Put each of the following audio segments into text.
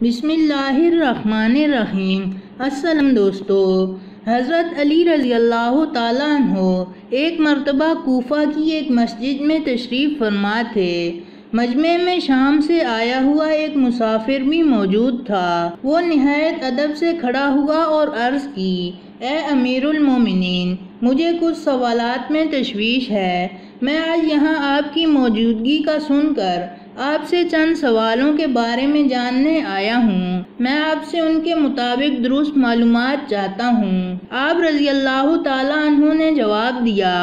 بسم اللہ الرحمن الرحیم۔ السلام دوستو، حضرت علی رضی اللہ تعالیٰ عنہ ایک مرتبہ کوفہ کی ایک مسجد میں تشریف فرما تھے۔ مجمع میں شام سے آیا ہوا ایک مسافر بھی موجود تھا۔ وہ نہایت ادب سے کھڑا ہوا اور عرض کی، اے امیر المومنین، مجھے کچھ سوالات میں تشویش ہے۔ میں آج یہاں آپ کی موجودگی کا سن کر آپ سے چند سوالوں کے بارے میں جاننے آیا ہوں۔ میں آپ سے ان کے مطابق درست معلومات چاہتا ہوں۔ آپ رضی اللہ تعالیٰ عنہ نے جواب دیا،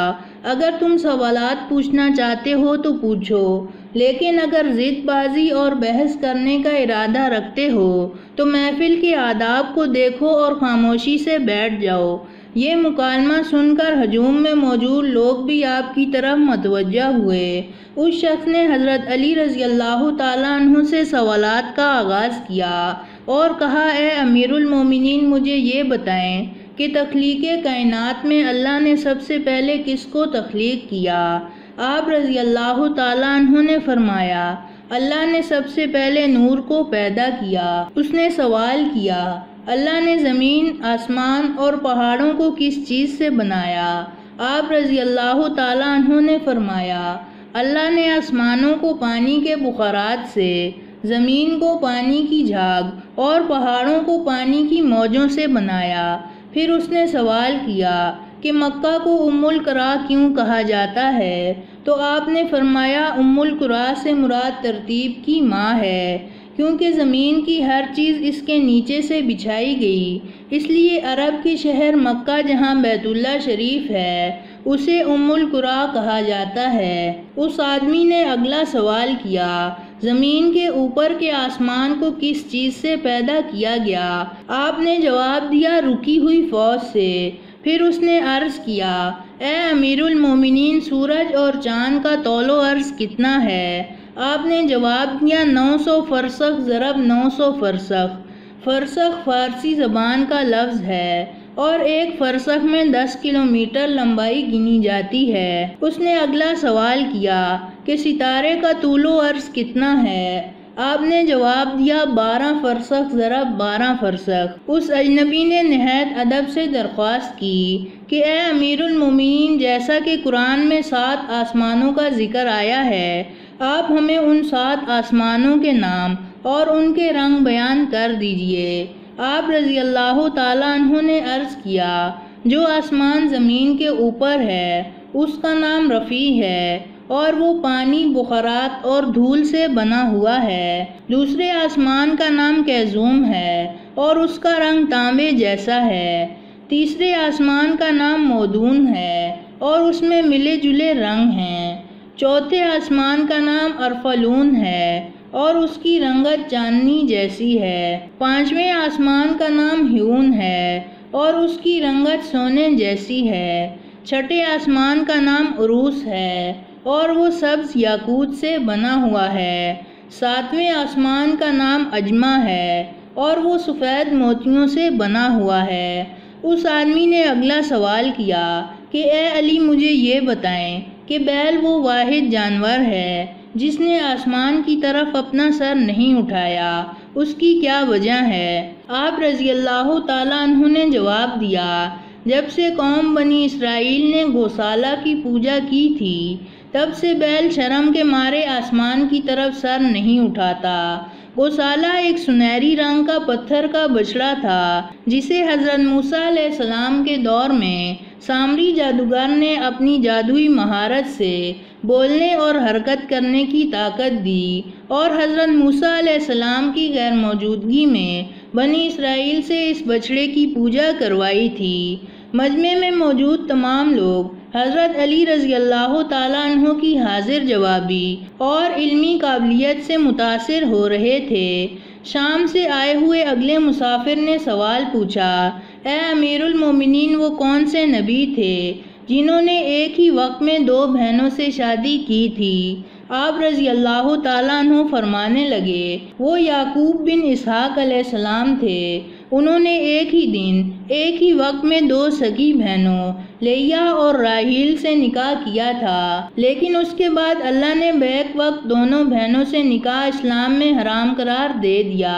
اگر تم سوالات پوچھنا چاہتے ہو تو پوچھو، لیکن اگر ضد بازی اور بحث کرنے کا ارادہ رکھتے ہو تو محفل کے آداب کو دیکھو اور خاموشی سے بیٹھ جاؤ۔ یہ مکالمہ سن کر ہجوم میں موجود لوگ بھی آپ کی طرف متوجہ ہوئے۔ اس شخص نے حضرت علی رضی اللہ تعالیٰ عنہ سے سوالات کا آغاز کیا اور کہا، اے امیر المومنین، مجھے یہ بتائیں کہ تخلیق کائنات میں اللہ نے سب سے پہلے کس کو تخلیق کیا؟ آپ رضی اللہ تعالیٰ عنہ نے فرمایا، اللہ نے سب سے پہلے نور کو پیدا کیا۔ اس نے سوال کیا، اللہ نے زمین، آسمان اور پہاڑوں کو کس چیز سے بنایا؟ آپ رضی اللہ تعالیٰ عنہ نے فرمایا، اللہ نے آسمانوں کو پانی کے بخارات سے، زمین کو پانی کی جھاگ اور پہاڑوں کو پانی کی موجوں سے بنایا۔ پھر اس نے سوال کیا کہ مکہ کو ام القرا کیوں کہا جاتا ہے؟ تو آپ نے فرمایا، ام القرا سے مراد ترتیب کی ماں ہے، کیونکہ زمین کی ہر چیز اس کے نیچے سے بچھائی گئی، اس لیے عرب کے شہر مکہ جہاں بیت اللہ شریف ہے اسے ام القرا کہا جاتا ہے۔ اس آدمی نے اگلا سوال کیا، زمین کے اوپر کے آسمان کو کس چیز سے پیدا کیا گیا؟ آپ نے جواب دیا، رکی ہوئی فوج سے۔ پھر اس نے عرض کیا، اے امیر المومنین، سورج اور چاند کا طول و عرض کتنا ہے؟ آپ نے جواب دیا، 900 فرسخ ضرب 900 فرسخ۔ فرسخ فارسی زبان کا لفظ ہے اور ایک فرسخ میں 10 کلومیٹر لمبائی گنی جاتی ہے۔ اس نے اگلا سوال کیا کہ ستارے کا طول و عرض کتنا ہے؟ آپ نے جواب دیا، 12 فرسخ ضرب 12 فرسخ۔ اس اجنبی نے نہایت ادب سے درخواست کی کہ اے امیر المومنین، جیسا کہ قرآن میں 7 آسمانوں کا ذکر آیا ہے، آپ ہمیں ان 7 آسمانوں کے نام اور ان کے رنگ بیان کر دیجئے۔ آپ رضی اللہ تعالیٰ عنہ نے عرض کیا، جو آسمان زمین کے اوپر ہے اس کا نام رفیع ہے اور وہ پانی، بخارات اور دھول سے بنا ہوا ہے۔ دوسرے آسمان کا نام کیزوم ہے اور اس کا رنگ تانبے جیسا ہے۔ تیسرے آسمان کا نام مودون ہے اور اس میں ملے جلے رنگ ہیں۔ چوتھے آسمان کا نام ارفلون ہے اور اس کی رنگت چاندنی جیسی ہے۔ پانچویں آسمان کا نام ہیون ہے اور اس کی رنگت سونے جیسی ہے۔ چھٹے آسمان کا نام عروس ہے اور وہ سبز یاقوت سے بنا ہوا ہے۔ ساتویں آسمان کا نام اجمہ ہے اور وہ سفید موتیوں سے بنا ہوا ہے۔ اس آدمی نے اگلا سوال کیا کہ اے علی، مجھے یہ بتائیں کہ بیل وہ واحد جانور ہے جس نے آسمان کی طرف اپنا سر نہیں اٹھایا، اس کی کیا وجہ ہے؟ آپ رضی اللہ تعالیٰ عنہ نے جواب دیا، جب سے قوم بنی اسرائیل نے گوسالہ کی پوجا کی تھی تب سے بیل شرم کے مارے آسمان کی طرف سر نہیں اٹھاتا۔ گوسالہ ایک سنہری رنگ کا پتھر کا بچڑا تھا جسے حضرت موسیٰ علیہ السلام کے دور میں سامری جادوگر نے اپنی جادوئی مہارت سے بولنے اور حرکت کرنے کی طاقت دی اور حضرت موسیٰ علیہ السلام کی غیر موجودگی میں بنی اسرائیل سے اس بچڑے کی پوجا کروائی تھی۔ مجمع میں موجود تمام لوگ حضرت علی رضی اللہ تعالیٰ عنہ کی حاضر جوابی اور علمی قابلیت سے متاثر ہو رہے تھے۔ شام سے آئے ہوئے اگلے مسافر نے سوال پوچھا، اے امیر المومنین، وہ کون سے نبی تھے جنہوں نے ایک ہی وقت میں 2 بہنوں سے شادی کی تھی؟ آپ رضی اللہ تعالیٰ عنہ فرمانے لگے، وہ یعقوب بن اسحاق علیہ السلام تھے۔ انہوں نے ایک ہی دن، ایک ہی وقت میں 2 سگی بہنوں لیا اور راحیل سے نکاح کیا تھا، لیکن اس کے بعد اللہ نے بیک وقت دونوں بہنوں سے نکاح اسلام میں حرام قرار دے دیا۔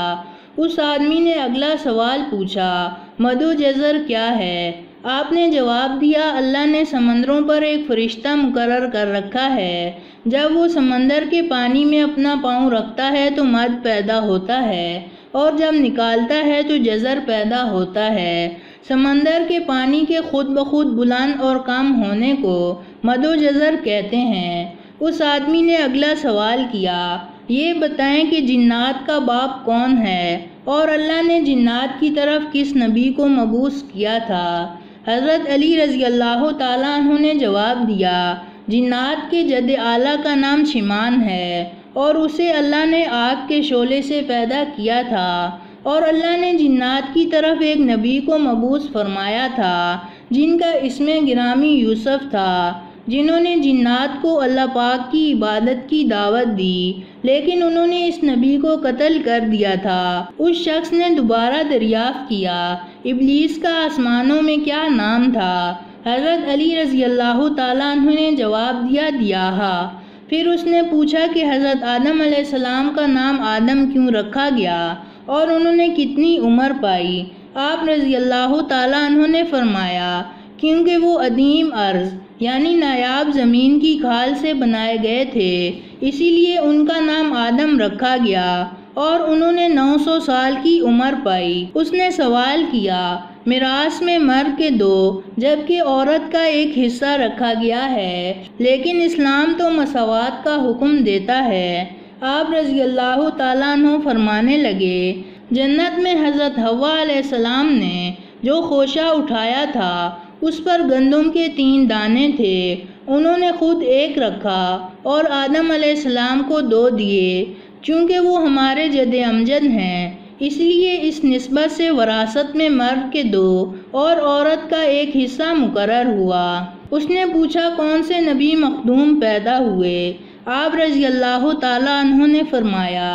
اس آدمی نے اگلا سوال پوچھا، مد و جزر کیا ہے؟ آپ نے جواب دیا، اللہ نے سمندروں پر ایک فرشتہ مقرر کر رکھا ہے، جب وہ سمندر کے پانی میں اپنا پاؤں رکھتا ہے تو مد پیدا ہوتا ہے، اور جب نکالتا ہے تو جزر پیدا ہوتا ہے۔ سمندر کے پانی کے خود بخود بلند اور کم ہونے کو مد و جزر کہتے ہیں۔ اس آدمی نے اگلا سوال کیا، یہ بتائیں کہ جنات کا باپ کون ہے اور اللہ نے جنات کی طرف کس نبی کو مبعوث کیا تھا؟ حضرت علی رضی اللہ تعالیٰ عنہ نے جواب دیا، جنات کے جد اعلیٰ کا نام شیمان ہے اور اسے اللہ نے آگ کے شعلے سے پیدا کیا تھا، اور اللہ نے جنات کی طرف ایک نبی کو مبعوث فرمایا تھا جن کا اسم گرامی یوسف تھا، جنہوں نے جنات کو اللہ پاک کی عبادت کی دعوت دی، لیکن انہوں نے اس نبی کو قتل کر دیا تھا۔ اس شخص نے دوبارہ دریافت کیا، ابلیس کا آسمانوں میں کیا نام تھا؟ حضرت علی رضی اللہ تعالیٰ عنہ نے جواب دیا، دیاہا۔ پھر اس نے پوچھا کہ حضرت آدم علیہ السلام کا نام آدم کیوں رکھا گیا اور انہوں نے کتنی عمر پائی؟ آپ رضی اللہ تعالیٰ عنہ نے فرمایا، کیونکہ وہ عدیم ارض یعنی نایاب زمین کی کھال سے بنائے گئے تھے، اسی لیے ان کا نام آدم رکھا گیا، اور انہوں نے 900 سال کی عمر پائی۔ اس نے سوال کیا، میراث میں مرد کے 2 جبکہ عورت کا ایک حصہ رکھا گیا ہے، لیکن اسلام تو مساوات کا حکم دیتا ہے۔ آپ رضی اللہ تعالیٰ عنہ فرمانے لگے، جنت میں حضرت حوا علیہ السلام نے جو خوشہ اٹھایا تھا اس پر گندم کے 3 دانے تھے، انہوں نے خود ایک رکھا اور آدم علیہ السلام کو 2 دیے، چونکہ وہ ہمارے جد امجد ہیں، اس لیے اس نسبت سے وراثت میں مرد کے 2 اور عورت کا ایک حصہ مقرر ہوا۔ اس نے پوچھا، کون سے نبی مخدوم پیدا ہوئے؟ آپ رضی اللہ تعالیٰ عنہ نے فرمایا،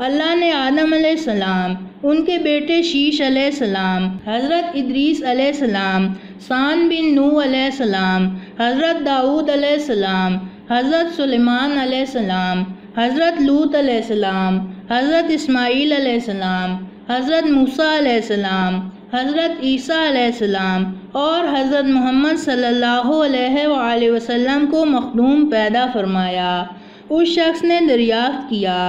اللہ نے آدم علیہ السلام، ان کے بیٹے شیش علیہ السلام، حضرت ادریس علیہ السلام، سان بن نوح علیہ السلام، حضرت داؤد علیہ السلام، حضرت سلیمان علیہ السلام، حضرت لوط علیہ السلام، حضرت اسماعیل علیہ السلام، حضرت موسیٰ علیہ السلام، حضرت عیسیٰ علیہ السلام اور حضرت محمد صلی اللہ علیہ وآلہ وسلم کو مخدوم پیدا فرمایا۔ اس شخص نے دریافت کیا،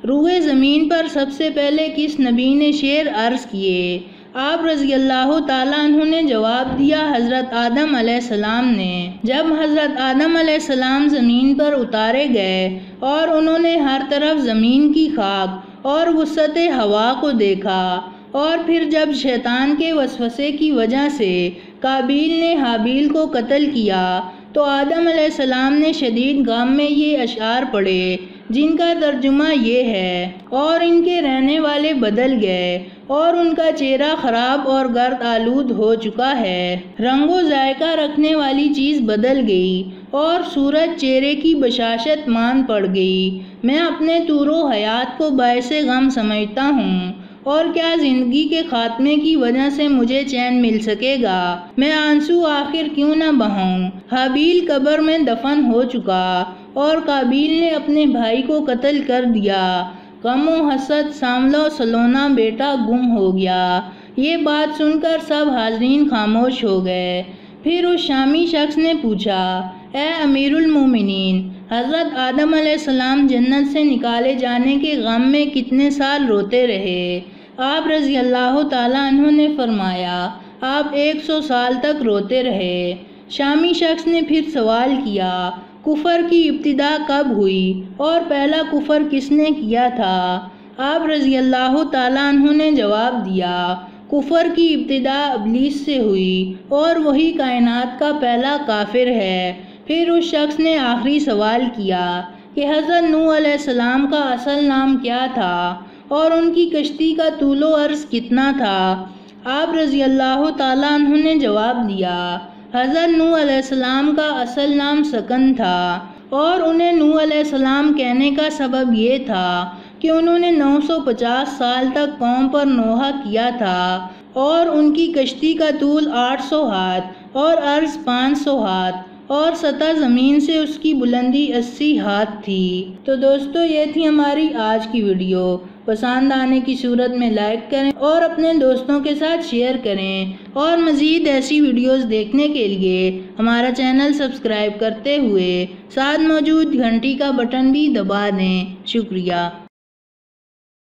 روئے زمین پر سب سے پہلے کس نبی نے شیر عرض کیے؟ آپ رضی اللہ تعالیٰ عنہ نے جواب دیا، حضرت آدم علیہ السلام نے۔ جب حضرت آدم علیہ السلام زمین پر اتارے گئے اور انہوں نے ہر طرف زمین کی خاک اور وسعت ہوا کو دیکھا، اور پھر جب شیطان کے وسوسے کی وجہ سے قابیل نے حابیل کو قتل کیا تو آدم علیہ السلام نے شدید غم میں یہ اشعار پڑھے، جن کا ترجمہ یہ ہے، اور ان کے رہنے والے بدل گئے اور ان کا چہرہ خراب اور گرد آلود ہو چکا ہے، رنگ و ذائقہ رکھنے والی چیز بدل گئی اور سورج چہرے کی بشاشت مان پڑ گئی۔ میں اپنے طور و حیات کو باعث غم سمجھتا ہوں، اور کیا زندگی کے خاتمے کی وجہ سے مجھے چین مل سکے گا؟ میں آنسو آخر کیوں نہ بہاؤں؟ حابیل قبر میں دفن ہو چکا اور قابیل نے اپنے بھائی کو قتل کر دیا، غم و حسد سانولا سلونا بیٹا گم ہو گیا۔ یہ بات سن کر سب حاضرین خاموش ہو گئے۔ پھر اس شامی شخص نے پوچھا، اے امیر المومنین، حضرت آدم علیہ السلام جنت سے نکالے جانے کے غم میں کتنے سال روتے رہے؟ آپ رضی اللہ تعالیٰ عنہ نے فرمایا، آپ 100 سال تک روتے رہے۔ شامی شخص نے پھر سوال کیا، کفر کی ابتدا کب ہوئی اور پہلا کفر کس نے کیا تھا؟ آپ رضی اللہ تعالیٰ عنہ نے جواب دیا، کفر کی ابتدا ابلیس سے ہوئی اور وہی کائنات کا پہلا کافر ہے۔ پھر اس شخص نے آخری سوال کیا کہ حضرت نوح علیہ السلام کا اصل نام کیا تھا اور ان کی کشتی کا طول و عرض کتنا تھا؟ آپ رضی اللہ تعالیٰ عنہ نے جواب دیا، حضرت نوح علیہ السلام کا اصل نام سکن تھا، اور انہیں نوح علیہ السلام کہنے کا سبب یہ تھا کہ انہوں نے 950 سال تک قوم پر نوحہ کیا تھا، اور ان کی کشتی کا طول 800 ہاتھ اور عرض 500 ہاتھ اور سطح زمین سے اس کی بلندی 80 ہاتھ تھی۔ تو دوستو، یہ تھی ہماری آج کی ویڈیو۔ پسند آنے کی صورت میں لائک کریں اور اپنے دوستوں کے ساتھ شیئر کریں، اور مزید ایسی ویڈیوز دیکھنے کے لیے ہمارا چینل سبسکرائب کرتے ہوئے ساتھ موجود گھنٹی کا بٹن بھی دبا دیں۔ شکریہ۔